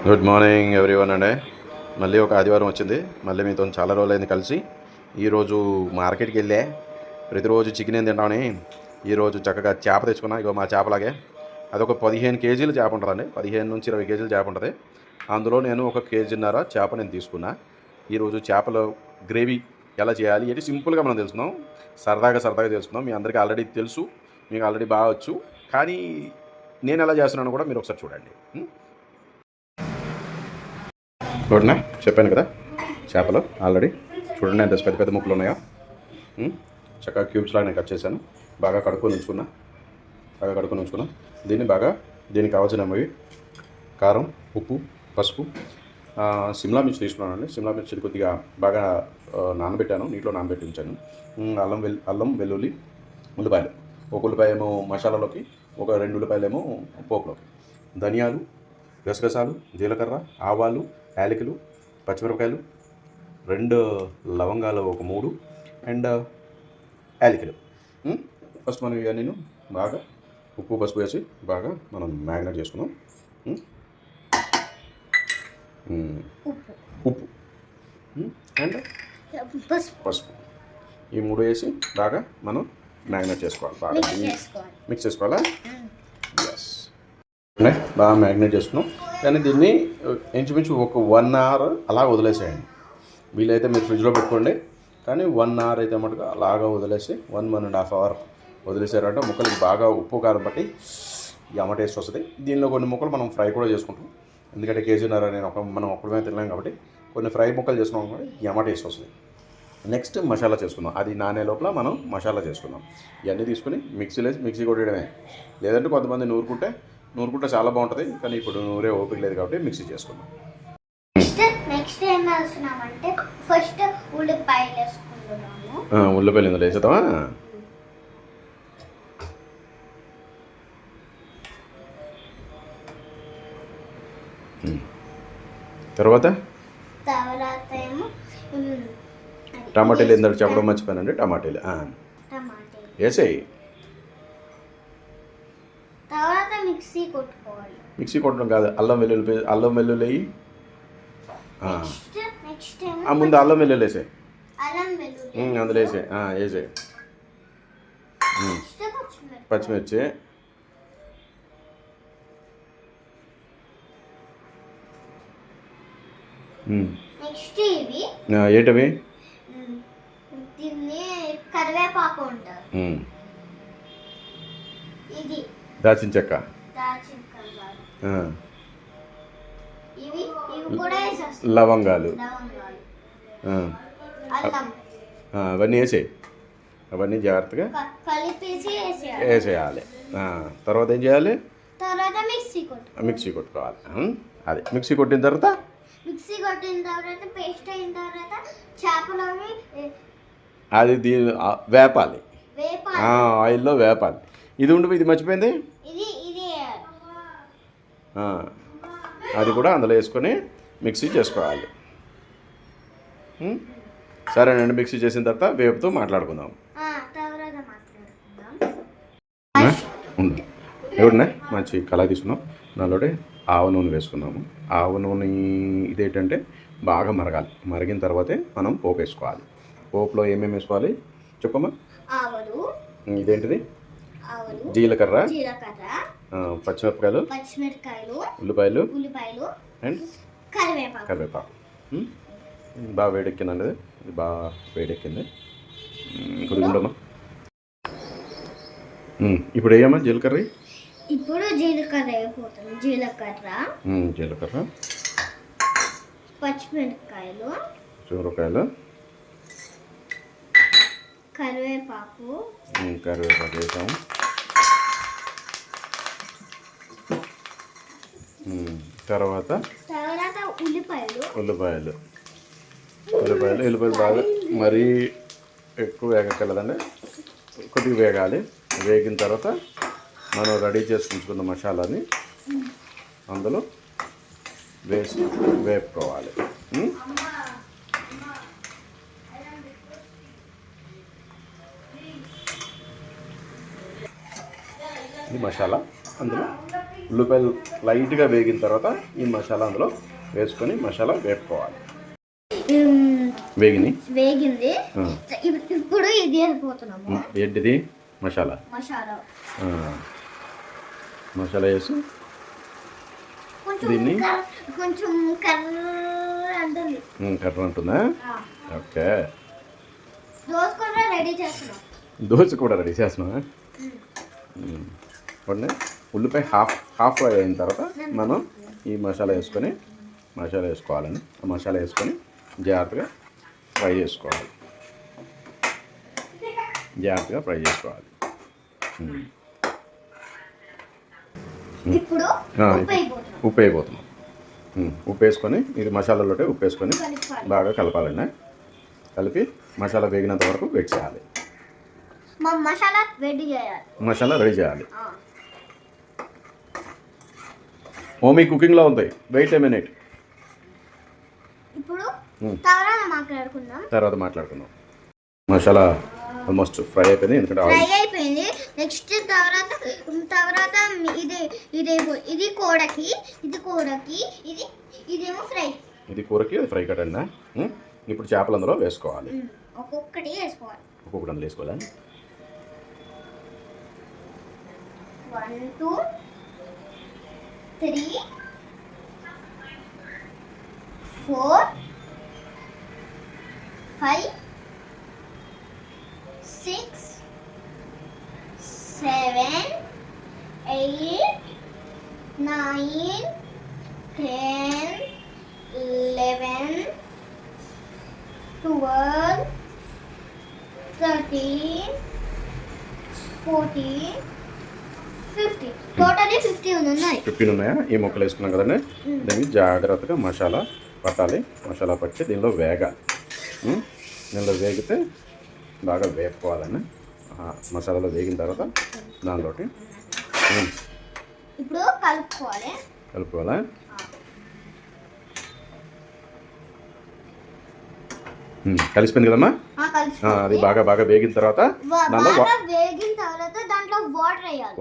Good morning everyone అండి. మళ్ళీ ఒక ఆదివారం వచ్చింది. మళ్ళీ మీతో చాలా రోజులైంది కలిసి. ఈరోజు మార్కెట్కి వెళ్ళే ప్రతిరోజు చికెన్ ఏం తింటామని ఈరోజు చక్కగా చేప తెచ్చుకున్నా. ఇగో మా చేపలాగే అదొక 15 కేజీలు చేప ఉంటుందండి. 15 నుంచి 20 కేజీలు చేప ఉంటుంది. అందులో నేను 1 కేజీన్నర చేప నేను తీసుకున్నా. ఈరోజు చేపలు గ్రేవీ ఎలా చేయాలి ఏంటి సింపుల్గా మనం తెలుసుకుందాం. సరదాగా తెలుసుకుందాం. మీ అందరికీ ఆల్రెడీ తెలుసు, మీకు ఆల్రెడీ బాగా వచ్చు. కానీ నేను ఎలా చేస్తున్నాను కూడా మీరు ఒకసారి చూడండి. చూడండి, చెప్పాను కదా చేపలు ఆల్రెడీ. చూడండి ఎంత పెద్ద పెద్ద ముక్కలు ఉన్నాయో. చక్కగా క్యూబ్స్ లాగా నేను కట్ చేశాను. బాగా కడుక్కొని ఉంచుకున్నాను. దీనికి కావాల్సినవి కారం, ఉప్పు, పసుపు, సిమ్లా మిర్చి తీసుకున్నానండి. సిమ్లా మిర్చి కొద్దిగా బాగా నానబెట్టాను, నీటిలో నానబెట్టి ఉంచాను. అల్లం, వెల్లుల్లి, ఉల్లిపాయలు. ఒక ఉల్లిపాయ ఏమో మసాలాలోకి, ఒక 2 ఉల్లిపాయలు ఏమో పోపులోకి. ధనియాలు, గసగసాలు, జీలకర్ర, ఆవాలు, యాలకులు, పచ్చిమిరపకాయలు, 2 లవంగాలు, ఒక 3 అండ్ యాలకులు. ఫస్ట్ మనం ఇవన్నీ బాగా ఉప్పు, పసుపు వేసి బాగా మనం మ్యారినేట్ చేసుకున్నాం. ఉప్పు అండ్ పసుపు ఈ 3 వేసి బాగా మనం మ్యారినేట్ చేసుకోవాలి. బాగా మిక్స్ చేసుకోవాలా? ఎస్, బాగా మ్యారినేట్ చేసుకున్నాం. కానీ దీన్ని ఇంచుమించు ఒక 1 అవర్ అలా వదిలేసేయండి. వీలైతే మీరు ఫ్రిడ్జ్లో పెట్టుకోండి. కానీ 1 అవర్ అయితే మటుకు అలాగా వదిలేసి 1.5 అవర్ వదిలేసారంటే ముక్కలకి బాగా ఉప్పు కారం బట్టి యమ టేస్ట్ వస్తుంది. దీనిలో కొన్ని ముక్కలు మనం ఫ్రై కూడా చేసుకుంటాం. ఎందుకంటే కేజీన్నర మనం ఒక్కడమే తినలేం కాబట్టి కొన్ని ఫ్రై ముక్కలు చేసుకున్నాం కాబట్టి యమ టేస్ట్ వస్తుంది. నెక్స్ట్ మసాలా చేసుకుందాం. అది నానే లోపల మనం మసాలా చేసుకుందాం. ఇవన్నీ తీసుకుని మిక్సీ కొట్టడమే. లేదంటే కొంతమంది నూరుకుంటే చాలా బాగుంటుంది. కానీ ఇప్పుడు నూరే ఓపిక లేదు కాబట్టి మిక్సీ చేసుకుందాం. నెక్స్ట్ ఏం వేస్తున్నామంటే ఫస్ట్ ఉల్లిపాయలు వేసుకుంటున్నాము. ఉల్లిపాయలు ఇందులో వేసేద్దామా? తర్వాత ఏమో టమాటాలు ఎందుకు చెప్పడం మర్చిపోయానండి. టమాటాలు వేసేయి. తర్వాత మిక్సీ కొట్టడం కాదు, అల్లం వెల్లుల్లి వేయి. ముందు అల్లం వెల్లుల్లి వేసే, అందులో వేసే పచ్చిమిర్చి, ఏంటవి? కరివేపాకు ఉంటుంది, ఇది దాచిన చెక్క, లవంగాలు, అవన్నీ వేసేయి. అవన్నీ జాగ్రత్తగా వేసేయాలి. తర్వాత ఏం చేయాలి? మిక్సీ కొట్టుకోవాలి. అదే మిక్సీ కొట్టిన తర్వాత పేస్ట్ అయిన తర్వాత చేపలని అది వేపాలి. ఆయిల్లో వేపాలి. ఇది మర్చిపోయింది. అది కూడా అందులో వేసుకొని మిక్సీ చేసుకోవాలి. సరేనండి, మిక్సీ చేసిన తర్వాత వేపుతో మాట్లాడుకుందాం. ఎవడనే మంచి కళాయి తీసుకున్నాం. దానిలోనే ఆవ నూనె వేసుకున్నాము. ఆవ నూనె ఇదేంటంటే బాగా మరగాలి. మరిగిన తర్వాతే మనం పోపు వేసుకోవాలి. పోపులో ఏమేమి వేసుకోవాలి చెప్పమ్మా? ఇదేంటిది? జీలకర్ర, పచ్చిమిరపకాయలు, ఉల్లిపాయలు అండ్ కరివేపాకు. బాగా వేడెక్కిందండి. ఇది బాగా వేడెక్కింది. కొద్దిగా ఇప్పుడు వేయమ్మా జీలకర్ర. ఇప్పుడు జీలకర్ర అయిపోతుంది. జీలకర్ర, పచ్చిమిరపకాయలు, కరివేపాకు వేసాము. తర్వాత ఉల్లిపాయలు బాగా మరీ ఎక్కువ వేగక్కర్లేదండి, కొద్దిగా వేగాలి. వేగిన తర్వాత మనం రెడీ చేసి ఉంచుకున్న మసాలాని అందులో వేసి వేపుకోవాలి. ఇది మసాలా అందులో ఉల్లిపాయలు లైట్గా వేగిన తర్వాత ఈ మసాలా అందులో వేసుకొని మసాలా వేపుకోవాలి. వేగింది ఇప్పుడు ఇది అయిపోతున్నాము. ఏంటిది? మసాలా వేసి దీన్ని కొంచెం కర్ర అంటుందా? ఓకే. దోశ కూడా రెడీ చేస్తున్నావా? ఉల్లిపాయ హాఫ్ ఫ్రై అయిన తర్వాత మనం ఈ మసాలా వేసుకోవాలని ఆ మసాలా వేసుకొని జాగ్రత్తగా ఫ్రై చేసుకోవాలి. ఇప్పుడు ఉప్పు అయిపోతున్నాం. ఉప్పు వేసుకొని ఇది మసాలాలోటే ఉప్పు వేసుకొని బాగా కలపాలండి. కలిపి మసాలా వేగినంత వరకు వెయిట్ చేయాలి. మసాలా రెడీ చేయాలి. మమ్మీ కుకింగ్లో ఉంది. Wait a minute. ఇప్పుడు తర్వాత మాట్లాడుకుందాం. మసాలా ఆల్మోస్ట్ ఫ్రై అయిపోయింది. ఎందుకంటే నెక్స్ట్ తర్వాత ఇది కూరకి ఇదేమో ఫ్రై. ఇది కూరకి అది ఫ్రై కట్టండి. ఇప్పుడు చేపలు అందులో వేసుకోవాలి. ఒక్కొక్కటి అందులో వేసుకోవాలి. 1 2 3 4 5 6 7 8 9 10 11 12 13 14 15 టోటల్లీ 15 ఉన్నాయా? ఈ ముక్కలు వేసుకున్నాం కదండి. దీన్ని జాగ్రత్తగా మసాలా పట్టాలి. మసాలా పట్టి దీనిలో వేగాలి. దీనిలో వేగితే బాగా వేపుకోవాలని. మసాలాలో వేగిన తర్వాత దానిలోకి ఇప్పుడు కలుపుకోవాలా? కలిసిపోయింది కదమ్మా. అది బాగా వేగిన తర్వాత దాంట్లో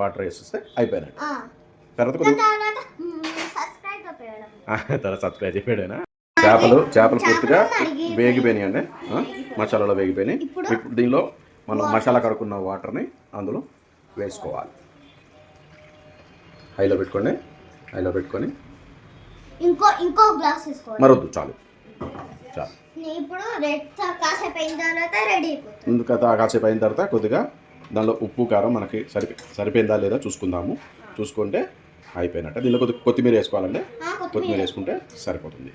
వాటర్ వేసేస్తే అయిపోయినట్టు. తర్వాత సబ్స్క్రైబ్ చెప్పాడేనా? చేపలు పూర్తిగా వేగిపోయినాయండి. మసాలాలో వేగిపోయినాయి. ఇప్పుడు దీనిలో మనం మసాలా కడుక్కున్న వాటర్ని అందులో వేసుకోవాలి. హైలో పెట్టుకొని ఇంకో గ్లాస్ వేసుకోవాలి. మరొద్దు, చాలు. ఇప్పుడు కాసేపు అయిన తర్వాత రెడీ అయిపోతుంది. కాసేపు అయిన తర్వాత కొద్దిగా దానిలో ఉప్పు కారం మనకి సరిపోయిందా లేదా చూసుకుంటే అయిపోయినట్టు. దీనిలో కొద్దిగా కొత్తిమీర వేసుకోవాలండి. కొత్తిమీర వేసుకుంటే సరిపోతుంది.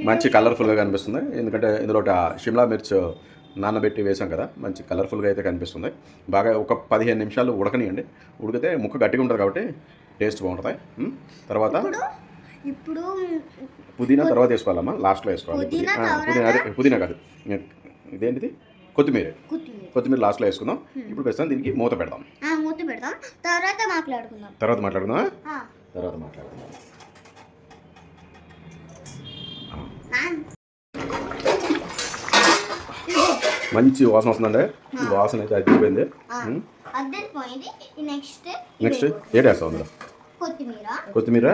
మంచి కలర్ఫుల్గా కనిపిస్తుంది. ఎందుకంటే ఇందులో షిమ్లా మిర్చ్ నానబెట్టి వేసాం కదా, మంచి కలర్ఫుల్గా అయితే కనిపిస్తుంది. బాగా ఒక 15 నిమిషాలు ఉడకనియండి. ఉడికితే ముక్క గట్టిగా ఉంటుంది కాబట్టి టేస్ట్ బాగుంటుంది. తర్వాత ఇప్పుడు పుదీనా తర్వాత వేసుకోవాలమ్మా, లాస్ట్లో వేసుకోవాలి. పుదీనా కాదు, ఇదేంటిది, కొత్తిమీర లాస్ట్లో వేసుకుందాం. ఇప్పుడు ప్రస్తుతం దీనికి మూత పెడదాం. తర్వాత మాట్లాడుకుందాం. మంచి వాసన వస్తుందండి. ఈ వాసన అయితే అదిరిపోయింది. నెక్స్ట్ ఏంటి వేస్తాం అందులో? కొత్తిమీర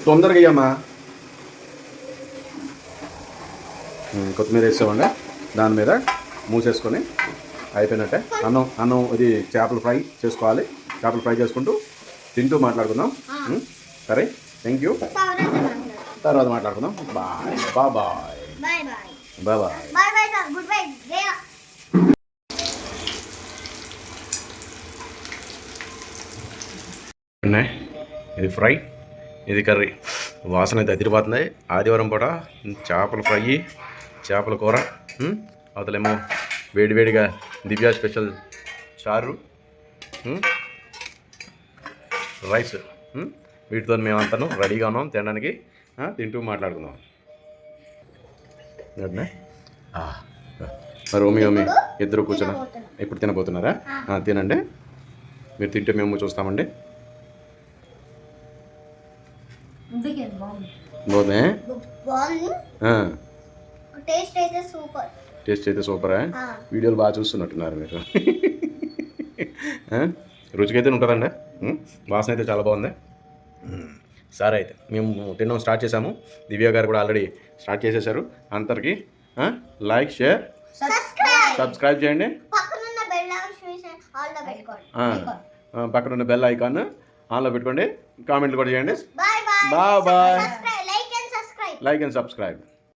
తొందరగా అయ్యమ్మా. కొత్తిమీర వేసామండి. దాని మీద మూసేసుకొని అయిపోయినట్టే. అన్నం ఇది చేపలు ఫ్రై చేసుకోవాలి. చేపలు ఫ్రై చేసుకుంటూ తింటూ మాట్లాడుకుందాం. సరే, థ్యాంక్ యూ. తర్వాత మాట్లాడుకుందాం. Bye bye. ఇది ఫ్రై, ఇది కర్రీ. వాసన అయితే అదిరిపోతుంది. ఆదివారం పూట చేపల ఫ్రై, చేపల కూర, అవతలేమో వేడివేడిగా దివ్య స్పెషల్ చారు, రైస్. వీటితో మేమంతాను రెడీగా ఉన్నాం తినడానికి. తింటూ మాట్లాడుకుందాం. మరి ఓమి ఇద్దరు కూర్చున్నా. ఇప్పుడు తినబోతున్నారా? తినండి. మీరు తింటే మేము చూస్తామండి. బాగుంది బాగుంది. ఆ, టేస్ట్ అయితే సూపర్. టేస్ట్ అయితే సూపరా వీడియోలు బాగా చూస్తున్నట్టున్నారు మీరు ఆ, రుచికైతే ఉంటుందండి వాసన అయితే చాలా బాగుంది సరే అయితే మేము తినడం స్టార్ట్ చేసాము దివ్య గారు కూడా ఆల్రెడీ స్టార్ట్ చేసేసారు అందరికి లైక్ షేర్ సబ్స్క్రైబ్ చేయండి పక్కనున్న బెల్ ఐకాన్ ఆన్లో పెట్టుకోండి. పక్కన ఉన్న బెల్ ఐకాన్ ఆన్లో పెట్టుకోండి కామెంట్లు కూడా చేయండి bye bye. Bye bye subscribe, like and subscribe. Like and subscribe